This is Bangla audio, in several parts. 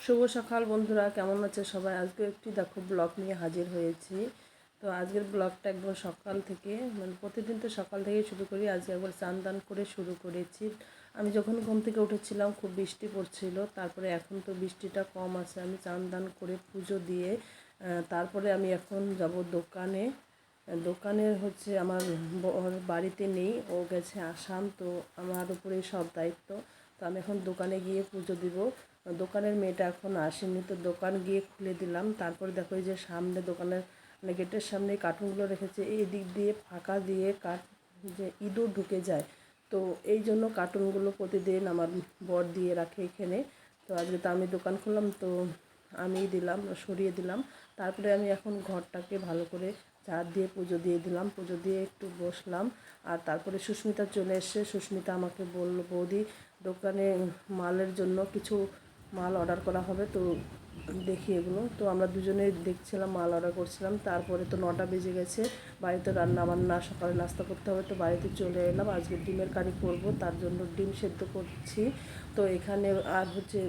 শুভ সকাল বন্ধুরা, কেমন আছে সবাই? আজকে একটি দেখো ব্লগ নিয়ে হাজির হয়েছি। তো আজকের ব্লগটা একদম সকাল থেকে, মানে প্রতিদিন তো সকাল থেকে শুরু করি, আজকে একবার স্নান দান করে শুরু করেছি। আমি যখন ঘুম থেকে উঠেছিলাম খুব বৃষ্টি পড়ছিল, তারপরে এখন তো বৃষ্টিটা কম আছে। আমি স্নান দান করে পুজো দিয়ে তারপরে আমি এখন যাব দোকানে। দোকানের হচ্ছে আমার বাড়িতে নেই, ও গেছে আসাম, তো আমার উপরে সব দায়িত্ব। তো আমি এখন দোকানে গিয়ে পুজো দিব। দোকানের মেয়েটা এখন আসেনি, তো দোকান গিয়ে খুলে দিলাম। তারপরে দেখো এই যে সামনে দোকানের মানে গেটের সামনে কার্টুনগুলো রেখেছে, এই দিক দিয়ে ফাঁকা দিয়ে যে ইঁদুর ঢুকে যায়, তো এই জন্য কার্টুনগুলো প্রতিদিন আমার বর দিয়ে রাখে এখানে। তো আজকে তো আমি দোকান খুললাম, তো আমি দিলাম, সরিয়ে দিলাম। তারপরে আমি এখন ঘরটাকে ভালো করে ঝাড় দিয়ে পুজো দিয়ে দিলাম, পুজো দিয়ে একটু বসলাম। আর তারপরে সুস্মিতা চলে এসে, সুস্মিতা আমাকে বলল, বৌদি দোকানে মালের জন্য কিছু মাল অর্ডার করা হবে, তো দেখি এগুলো। তো আমরা দুজনে দেখছিলাম, মাল অর্ডার করছিলাম। তারপরে তো 9টা বেজে গেছে, বাড়িতে রান্না বান্না সকালে নাস্তা করতে হবে, তো বাড়িতে চলে এলাম। আজকে ডিমের কারি করব, তার জন্য ডিম সেদ্ধ করছি। তো এখানে আর হচ্ছে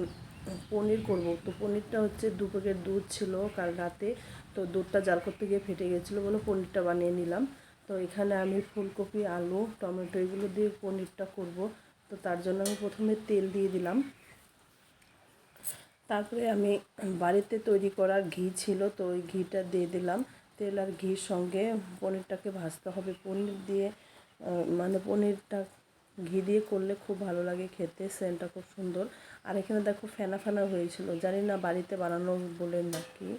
পনির করব। তো পনিরটা হচ্ছে 2 প্যাকেট দুধ ছিল কাল রাতে, তো দুধটা জাল করতে গিয়ে ফেটে গেছিলো বলে পনিরটা বানিয়ে নিলাম। তো এখানে আমি ফুলকপি, আলু, টমেটো এগুলো দিয়ে পনিরটা করব। তো তার জন্য আমি প্রথমে তেল দিয়ে দিলাম। তারপরে আমি বাড়িতে তৈরি করা ঘি ছিল, তো ওই ঘিটা দিয়ে দিলাম। তেল আর ঘির সঙ্গে পনিরটাকে ভাজতে হবে। পনির দিয়ে মানে পনিরটা ঘি দিয়ে করলে খুব ভালো লাগে খেতে, সেন্টটা খুব সুন্দর। আর এখানে দেখো ফেনা ফেনা হয়েছিল, জানি না বাড়িতে বানানো বলে নাকি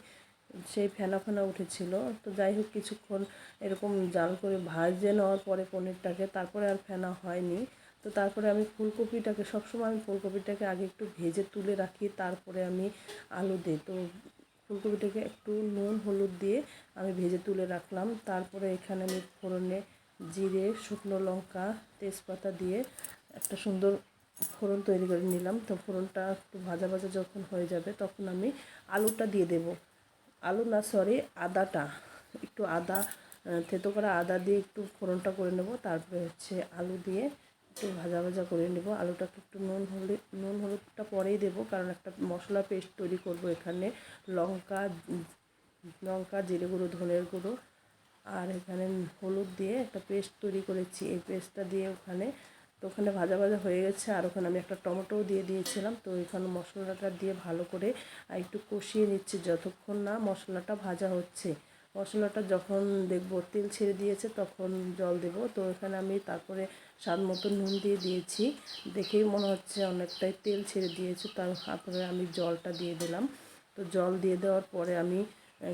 সেই ফেনা ফেনা উঠেছিল। তো যাই হোক, কিছুক্ষণ এরকম জাল করে ভাজে নেওয়ার পরে পনিরটাকে, তারপরে আর ফেনা হয়নি। তো তারপরে আমি ফুলকপিটাকে, সবসময় আমি ফুলকপিটাকে আগে একটু ভেজে তুলে রাখি, তারপরে আমি আলু দিই। তো ফুলকপিটাকে একটু নুন হলুদ দিয়ে আমি ভেজে তুলে রাখলাম। তারপরে এখানে আমি ফোড়নে জিরে, শুকনো লঙ্কা, তেজপাতা দিয়ে একটা সুন্দর ফোড়ন তৈরি করে নিলাম। তো ফোড়নটা একটু ভাজা ভাজা যখন হয়ে যাবে, তখন আমি আলুটা দিয়ে দেবো। আলু না, সরি, আদাটা, একটু আদা থেতো করা আদা দিয়ে একটু ফোড়নটা করে নেব। তারপরে হচ্ছে আলু দিয়ে একটু ভাজা ভাজা করে নেব। আলুটাকে একটু নুন হলুদটা পরেই দেবো, কারণ একটা মশলা পেস্ট তৈরি করব এখানে। লঙ্কা লঙ্কা জিরে গুঁড়ো, ধনের গুঁড়ো আর এখানে হলুদ দিয়ে একটা পেস্ট তৈরি করেছি, এই পেস্টটা দিয়ে ওখানে, তো ওখানে ভাজা ভাজা হয়ে গেছে। আর ওখানে আমি একটা টমেটোও দিয়ে দিয়েছিলাম। তো এখানে মশলাটা দিয়ে ভালো করে একটু কষিয়ে নিচ্ছি যতক্ষণ না মশলাটা ভাজা হচ্ছে। মশলাটা যখন দেখবো তেল ছেড়ে দিয়েছে, তখন জল দেব। তো এখানে আমি তারপরে স্বাদ মতো নুন দিয়ে দিয়েছি, দেখেই মনে হচ্ছে অনেকটাই তেল ছেড়ে দিয়েছে। তারপরে আমি জলটা দিয়ে দিলাম। তো জল দিয়ে দেওয়ার পরে আমি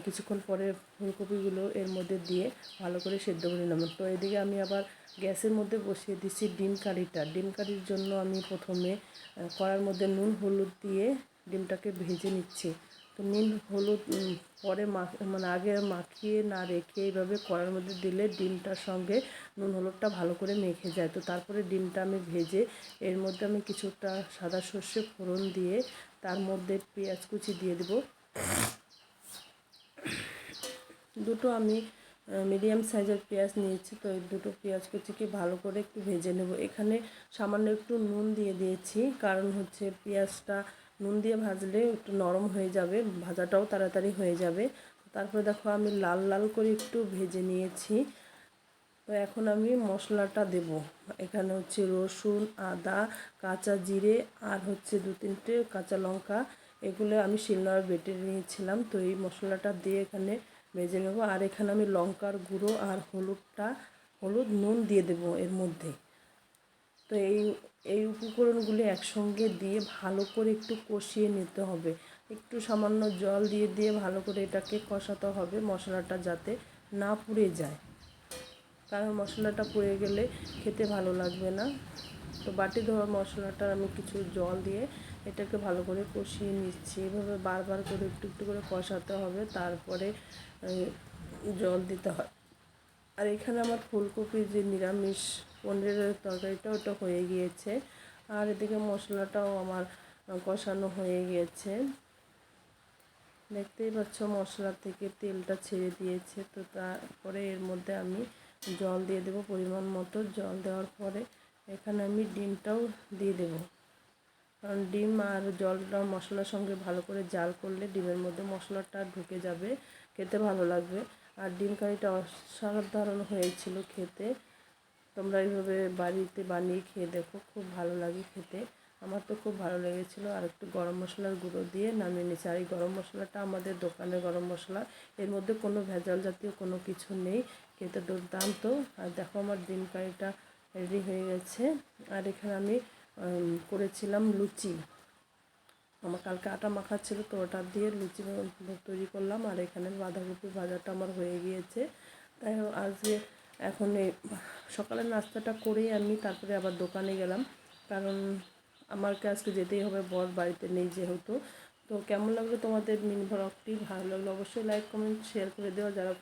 কিছুক্ষণ পরে ফুলকপিগুলো এর মধ্যে দিয়ে ভালো করে সেদ্ধ করে নিলাম। তো এদিকে আমি আবার গ্যাসের মধ্যে বসিয়ে দিচ্ছি ডিম কারিটা। ডিম কারির জন্য আমি প্রথমে কড়ার মধ্যে নুন হলুদ দিয়ে ডিমটাকে ভেজে নিচ্ছি। তো নুন হলুদ পরে মানে আগে মাখিয়ে না রেখে এইভাবে কড়ার মধ্যে দিলে ডিমটার সঙ্গে নুন হলুদটা ভালো করে মেখে যায়। তো তারপরে ডিমটা আমি ভেজে এর মধ্যে আমি কিছুটা সাদা সর্ষে ফোড়ন দিয়ে তার মধ্যে পেঁয়াজ কুচি দিয়ে দেবো। দুটো আমি মিডিয়াম সাইজের পেঁয়াজ নিয়েছি, তো এই দুটো পেঁয়াজ কুচিকে ভালো করে একটু ভেজে নেব। এখানে সামান্য একটু নুন দিয়ে দিয়েছি, কারণ হচ্ছে পেঁয়াজটা নুন দিয়ে ভাজলে একটু নরম হয়ে যাবে, ভাজাটাও তাড়াতাড়ি হয়ে যাবে। তারপরে দেখো আমি লাল লাল করে একটু ভেজে নিয়েছি। তো এখন আমি মশলাটা দেব। এখানে হচ্ছে রসুন, আদা, কাঁচা জিরে আর হচ্ছে 2-3টে কাঁচা লঙ্কা, এগুলো আমি শিলনোড়ায় বেটে নিয়েছিলাম। তো এই মশলাটা দিয়ে এখানে ভেজে নেব। আর এখানে আমি লঙ্কার গুঁড়ো আর হলুদ নুন দিয়ে দেব এর মধ্যে। তো এই উপকরণগুলি একসঙ্গে দিয়ে ভালো করে একটু কষিয়ে নিতে হবে। একটু সামান্য জল দিয়ে দিয়ে ভালো করে এটাকে কষাতে হবে, মশলাটা যাতে না পুড়ে যায়, কারণ মশলাটা পুড়ে গেলে খেতে ভালো লাগবে না। তো বাটি ধোয়া মশলাটা আমি কিছু জল দিয়ে এটাকে ভালো করে কষিয়ে নিচ্ছি। এভাবে বারবার করে একটু একটু করে কষাতে হবে, তারপরে জল দিতে হয়। আর এখানে আমার ফুলকপির যে নিরামিষ পনিরের তরকারিটা, ওটা হয়ে গিয়েছে। আর এদিকে মশলাটাও আমার কষানো হয়ে গিয়েছে, দেখতেই পাচ্ছ মশলা থেকে তেলটা ছেড়ে দিয়েছে। তো তারপরে এর মধ্যে আমি জল দিয়ে দেবো পরিমাণ মতো। জল দেওয়ার পরে এখানে আমি ডিমটাও দিয়ে দেবো। কারণ ডিম আর জলটা মশলার সঙ্গে ভালো করে জাল করলে ডিমের মধ্যে মশলাটা ঢুকে যাবে, খেতে ভালো লাগবে। আর ডিম কারিটা অসাধারণ হয়েছিল খেতে। তোমরা এইভাবে বাড়িতে বানিয়ে খেয়ে দেখো, খুব ভালো লাগে খেতে। আমার তো খুব ভালো লেগেছিলো। আর একটু গরম মশলার গুঁড়ো দিয়ে নামিয়ে নিয়েছি। আর এই গরম মশলাটা আমাদের দোকানের গরম মশলা, এর মধ্যে কোনো ভেজাল জাতীয় কোনো কিছু নেই। খেতে দুর্দান্ত। আর দেখো আমার ডিম কারিটা রেডি হয়ে গেছে। আর এখানে আমি করেছিলাম লুচি। আমার কালকে আটা মাখা ছিল, তো ওটা দিয়ে লুচি তৈরি করলাম। আর এখানে বাঁধাকপি ভাজাটা আমার হয়ে গিয়েছে। তাই আজকে এখন এই সকালের নাস্তাটা করেই আমি তারপরে আবার দোকানে গেলাম, কারণ আমাকে আজকে যেতেই হবে, বর বাড়িতে নেই যেহেতু। তো কেমন লাগলো তোমাদের মিনি ব্লগটি? ভালো লাগলো অবশ্যই লাইক কমেন্ট শেয়ার করে দেওয়া। যারা